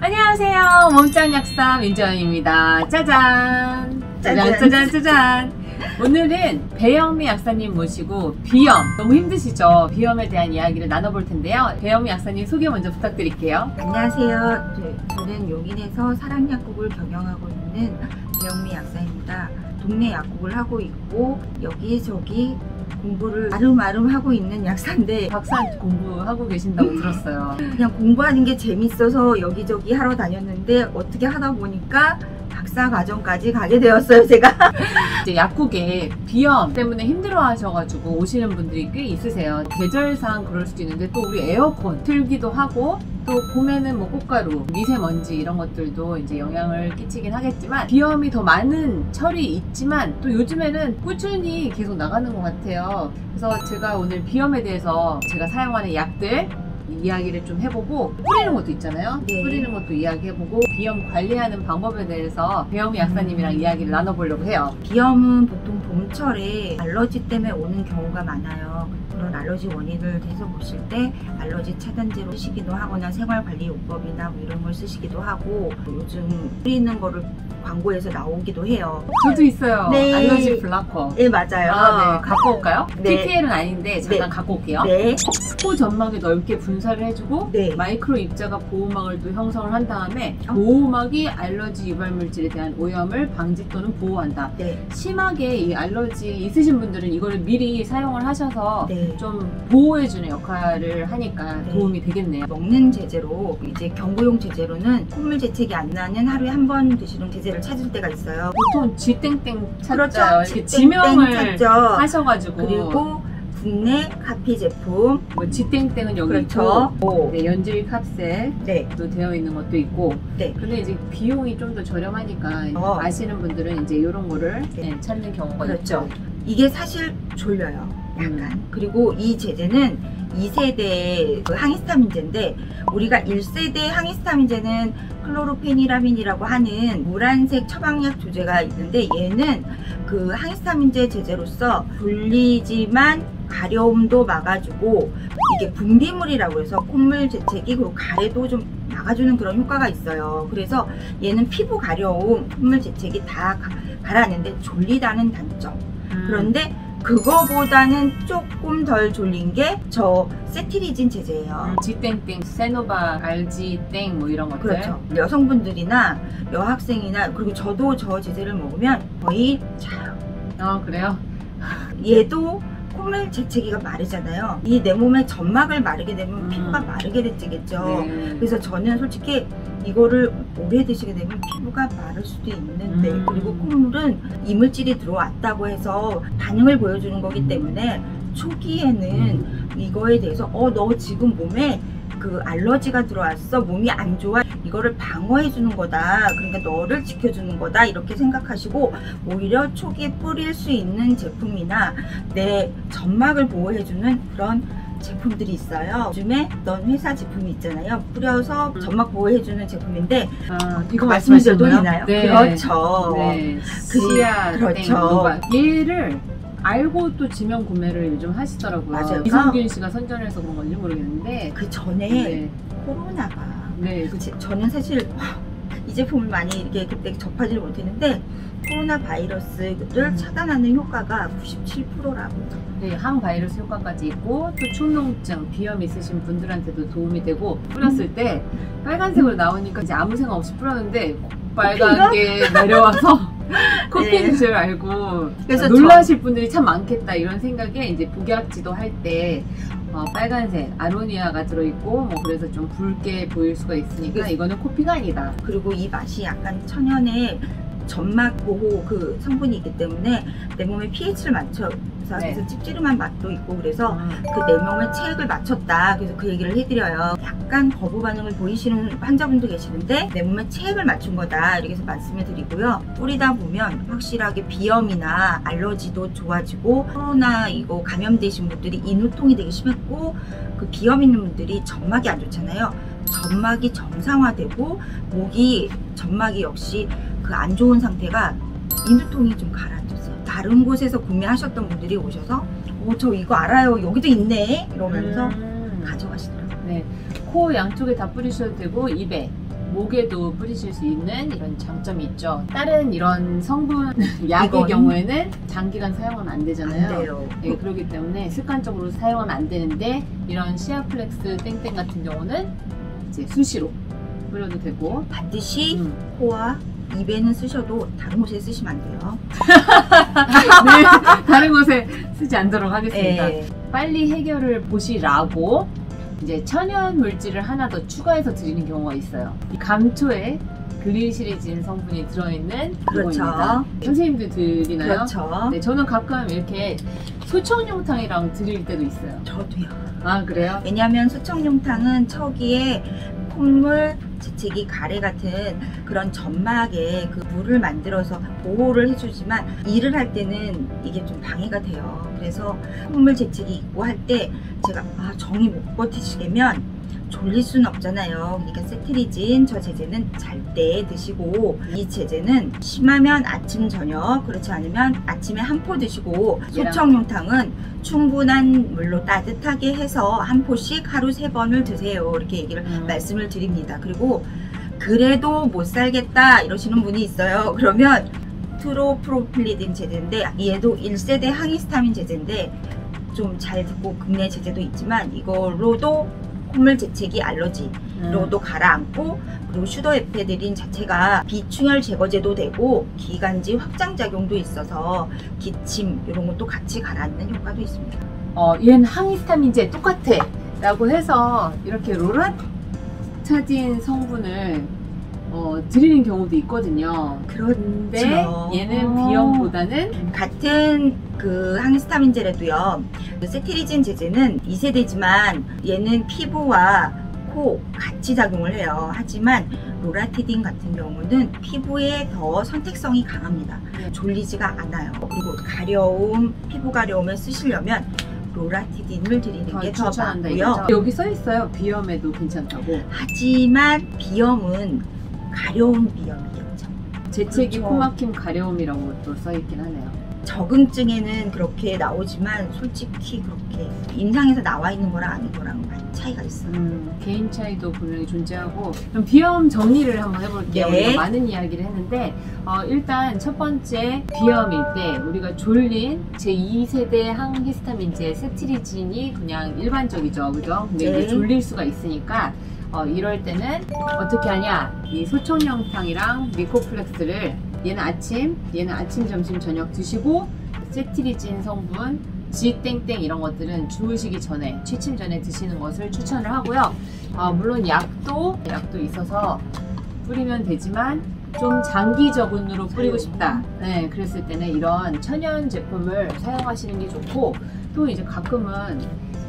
안녕하세요. 몸짱 약사 민정입니다. 짜잔! 짜잔, 짜잔, 짜잔! 오늘은 배영미 약사님 모시고 비염, 너무 힘드시죠? 비염에 대한 이야기를 나눠볼 텐데요. 배영미 약사님 소개 먼저 부탁드릴게요. 안녕하세요. 저는 용인에서 사랑약국을 경영하고 있는 배영미 약사입니다. 동네 약국을 하고 있고 여기저기 공부를 아름아름 하고 있는 약사인데 박사 공부하고 계신다고 들었어요. 그냥 공부하는 게 재밌어서 여기저기 하러 다녔는데 어떻게 하다 보니까 박사 과정까지 가게 되었어요, 제가. 이제 약국에 비염 때문에 힘들어 하셔가지고 오시는 분들이 꽤 있으세요. 계절상 그럴 수도 있는데 또 우리 에어컨 틀기도 하고 또 봄에는 뭐 꽃가루, 미세먼지 이런 것들도 이제 영향을 끼치긴 하겠지만 비염이 더 많은 철이 있지만 또 요즘에는 꾸준히 계속 나가는 것 같아요. 그래서 제가 오늘 비염에 대해서 제가 사용하는 약들 이야기를 좀 해보고 뿌리는 것도 있잖아요. 네. 뿌리는 것도 이야기해보고 비염 관리하는 방법에 대해서 배영미 약사님이랑 이야기를 나눠보려고 해요. 비염은 보통 봄철에 알러지 때문에 오는 경우가 많아요. 그런 알러지 원인을 대서 보실 때 알러지 차단제로 쓰시기도 하거나 생활관리요법이나 뭐 이런 걸 쓰시기도 하고 요즘 뿌리는 거를 광고에서 나오기도 해요. 저도 있어요. 네. 알러지 블라커. 네, 맞아요. 아, 네. 갖고 올까요? 네. TPL은 아닌데 잠깐 네. 갖고 올게요. 네. 코 점막에 넓게 분사를 해주고 네. 마이크로 입자가 보호막을 또 형성을 한 다음에 보호막이 알러지 유발 물질에 대한 오염을 방지 또는 보호한다. 네. 심하게 이 알러지 있으신 분들은 이거를 미리 사용을 하셔서 네. 좀 보호해주는 역할을 하니까 네. 도움이 되겠네요. 먹는 제재로 이제 경구용 제재로는 콧물 재채기 안 나는 하루에 한 번 드시는 제재를 찾을 때가 있어요. 보통 쥐땡땡 찾죠. 그렇죠. 이렇게 지명을 찾죠. 하셔가지고 그리고 국내 카피 제품. 뭐 쥐땡땡은 여기 그렇죠. 있고 네, 연질 캅셀도 네. 되어 있는 것도 있고 네. 근데 이제 비용이 좀 더 저렴하니까 아시는 분들은 이제 이런 거를 네, 찾는 경우가 그렇죠. 있죠. 이게 사실 졸려요. 약간. 그리고 이 제제는 2세대 그 항히스타민제인데 우리가 1세대 항히스타민제는 클로로페니라민이라고 하는 노란색 처방약 조제가 있는데 얘는 그 항히스타민제 제제로서 불리지만 가려움도 막아주고 이게 분비물이라고 해서 콧물 재채기 그리고 가래도 좀 막아주는 그런 효과가 있어요. 그래서 얘는 피부 가려움, 콧물 재채기 다 가라앉는데 졸리다는 단점. 그런데 그거보다는 조금 덜 졸린 게 저 세티리진 제제예요. 쥐땡땡, 세노바, 알지땡 뭐 이런 것들. 그렇죠. 여성분들이나 여학생이나 그리고 저도 저 제제를 먹으면 거의 자요. 아 그래요? 얘도 콧물 재채기가 마르잖아요. 이 내 몸에 점막을 마르게 되면 피부가 마르게 되겠죠. 네. 그래서 저는 솔직히 이거를 오래 드시게 되면 피부가 마를 수도 있는데 그리고 콧물은 이물질이 들어왔다고 해서 반응을 보여주는 거기 때문에 초기에는 이거에 대해서 너 지금 몸에 그 알러지가 들어왔어, 몸이 안 좋아, 이거를 방어해 주는 거다, 그러니까 너를 지켜주는 거다 이렇게 생각하시고 오히려 초기에 뿌릴 수 있는 제품이나 내 점막을 보호해 주는 그런 제품들이 있어요. 요즘에 어떤 회사 제품이 있잖아요. 뿌려서 점막 보호해주는 제품인데 이거 말씀드려도 말씀하시는 되나요? 네. 그렇죠. 네. 시아 그렇죠. 노바. 얘를 알고 또 지명 구매를 요즘 하시더라고요. 맞아요. 이성균 씨가 선전해서 그런 건지 모르겠는데 그 전에 네. 코로나가 네. 저는 사실 이 제품을 많이 이렇게 그때 접하지를 못했는데 코로나 바이러스를 차단하는 효과가 97%라고. 네, 항바이러스 효과까지 있고 또 축농증, 비염 있으신 분들한테도 도움이 되고 뿌렸을 때 빨간색으로 나오니까 이제 아무 생각 없이 뿌렸는데 빨간 게 내려와서 코피인 네. 줄 알고 그래서 놀라실 분들이 참 많겠다 이런 생각에 이제 복약 지도할 때 빨간색 아로니아가 들어있고 뭐 그래서 좀 붉게 보일 수가 있으니까 이거는 코피가 아니다. 그리고 이 맛이 약간 천연의 점막 보호 그 성분이 있기 때문에 내 몸의 pH를 맞춰서 네. 그래서 찝찝한 맛도 있고 그래서 그 내 몸의 체액을 맞췄다. 그래서 그 얘기를 해드려요. 약간 거부 반응을 보이시는 환자분도 계시는데 내 몸의 체액을 맞춘 거다 이렇게 해서 말씀을 드리고요. 뿌리다 보면 확실하게 비염이나 알러지도 좋아지고 코로나 이거 감염되신 분들이 인후통이 되게 심했고 그 비염 있는 분들이 점막이 안 좋잖아요. 점막이 정상화되고 목이 점막이 역시 그 안 좋은 상태가 인후통이 좀 가라앉았어요. 다른 곳에서 구매하셨던 분들이 오셔서 저 이거 알아요, 여기도 있네 이러면서 가져가시더라고요. 네, 코 양쪽에 다 뿌리셔도 되고 입에 목에도 뿌리실 수 있는 이런 장점이 있죠. 다른 이런 성분 약의 이건? 경우에는 장기간 사용하면 안 되잖아요. 안 돼요. 예, 그렇기 때문에 습관적으로 사용하면 안 되는데 이런 시아플렉스 땡땡 같은 경우는 이제 수시로 뿌려도 되고 반드시 코와 입에는 쓰셔도 다른 곳에 쓰시면 안 돼요. 네, 다른 곳에 쓰지 않도록 하겠습니다. 네. 빨리 해결을 보시라고 이제 천연 물질을 하나 더 추가해서 드리는 경우가 있어요. 이 감초에 글리시리진 성분이 들어있는 그렇죠. 이거입니다. 선생님들 드리나요? 그렇죠. 네, 저는 가끔 이렇게 소청룡탕이랑 드릴 때도 있어요. 저도요. 아, 그래요? 왜냐하면 수청룡탕은 척이에 콧물, 재채기, 가래 같은 그런 점막에 그 물을 만들어서 보호를 해주지만 일을 할 때는 이게 좀 방해가 돼요. 그래서 콧물, 재채기 있고 할 때 제가 정이 못 버티시려면 졸릴 수는 없잖아요. 그러니까 세트리진 저 제제는 잘 때 드시고, 이 제제는 심하면 아침 저녁, 그렇지 않으면 아침에 한 포 드시고, 소청룡탕은 충분한 물로 따뜻하게 해서 한 포씩 하루 3번을 드세요. 이렇게 얘기를 말씀을 드립니다. 그리고 그래도 못 살겠다 이러시는 분이 있어요. 그러면 트로프로필리딘 제제인데 얘도 1세대 항히스타민 제제인데 좀 잘 듣고 국내 제제도 있지만 이걸로도 콧물, 재채기, 알러지로도 가라앉고, 그리고 슈더에페드린 자체가 비충혈 제거제도 되고 기관지 확장 작용도 있어서 기침 이런 것도 같이 가라앉는 효과도 있습니다. 얘는 항히스타민제 똑같아 라고 해서 이렇게 로라차딘 성분을 드리는 경우도 있거든요. 그런데 얘는 비염보다는 같은 그 항히스타민제라도요, 그 세트리진 제제는 2세대지만 얘는 피부와 코 같이 작용을 해요. 하지만 로라티딘 같은 경우는 피부에 더 선택성이 강합니다. 졸리지가 않아요. 그리고 가려움, 피부 가려움에 쓰시려면 로라티딘을 드리는 게 더 맞고요. 여기 써 있어요. 비염에도 괜찮다고. 하지만 비염은 가려운 비염이겠죠. 재채기, 그렇죠. 코막힘, 가려움이라고 또 써 있긴 하네요. 적응증에는 그렇게 나오지만 솔직히 그렇게 임상에서 나와 있는 거랑 아닌 거랑 많이 차이가 있어요. 개인 차이도 분명히 존재하고. 그럼 비염 정리를 한번 해볼게요. 네. 우리가 많은 이야기를 했는데 일단 첫 번째 비염일 때 우리가 졸린 제2세대 항히스타민제 세트리진이 그냥 일반적이죠, 그죠? 근데 네. 이게 졸릴 수가 있으니까 이럴 때는 어떻게 하냐, 이 소청룡탕이랑 미코플렉스를 얘는 아침, 점심, 저녁 드시고, 세트리진 성분, G땡땡 이런 것들은 주무시기 전에, 취침 전에 드시는 것을 추천을 하고요. 물론 약도 있어서 뿌리면 되지만 좀 장기적으로 뿌리고 싶다. 네, 그랬을 때는 이런 천연 제품을 사용하시는 게 좋고, 또 이제 가끔은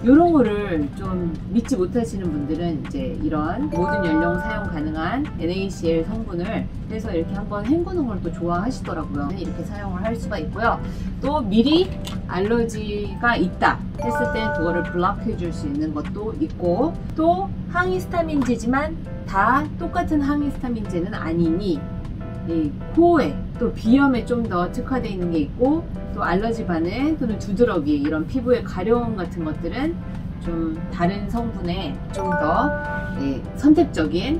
이런 거를 좀 믿지 못하시는 분들은 이제 이런 모든 연령 사용 가능한 NaCl 성분을 해서 이렇게 한번 헹구는 걸 또 좋아하시더라고요. 이렇게 사용을 할 수가 있고요. 또 미리 알러지가 있다 했을 때 그거를 블록해 줄 수 있는 것도 있고, 또 항히스타민제지만 다 똑같은 항히스타민제는 아니니 이 코에 또 비염에 좀 더 특화되어 있는 게 있고, 또 알러지 반응 또는 두드러기 이런 피부의 가려움 같은 것들은 좀 다른 성분에 좀 더 선택적인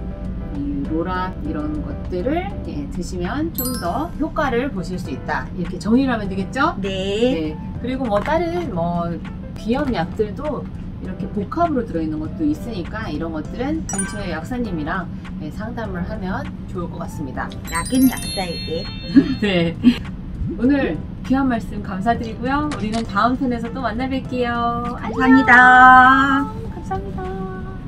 이 로라 이런 것들을 드시면 좀 더 효과를 보실 수 있다. 이렇게 정의를 하면 되겠죠? 네. 그리고 다른 비염 약들도 이렇게 복합으로 들어있는 것도 있으니까 이런 것들은 근처의 약사님이랑 상담을 하면 좋을 것 같습니다. 약은 약사에게. 네. 오늘 귀한 말씀 감사드리고요. 우리는 다음 편에서 또 만나 뵐게요. 감사합니다. 감사합니다.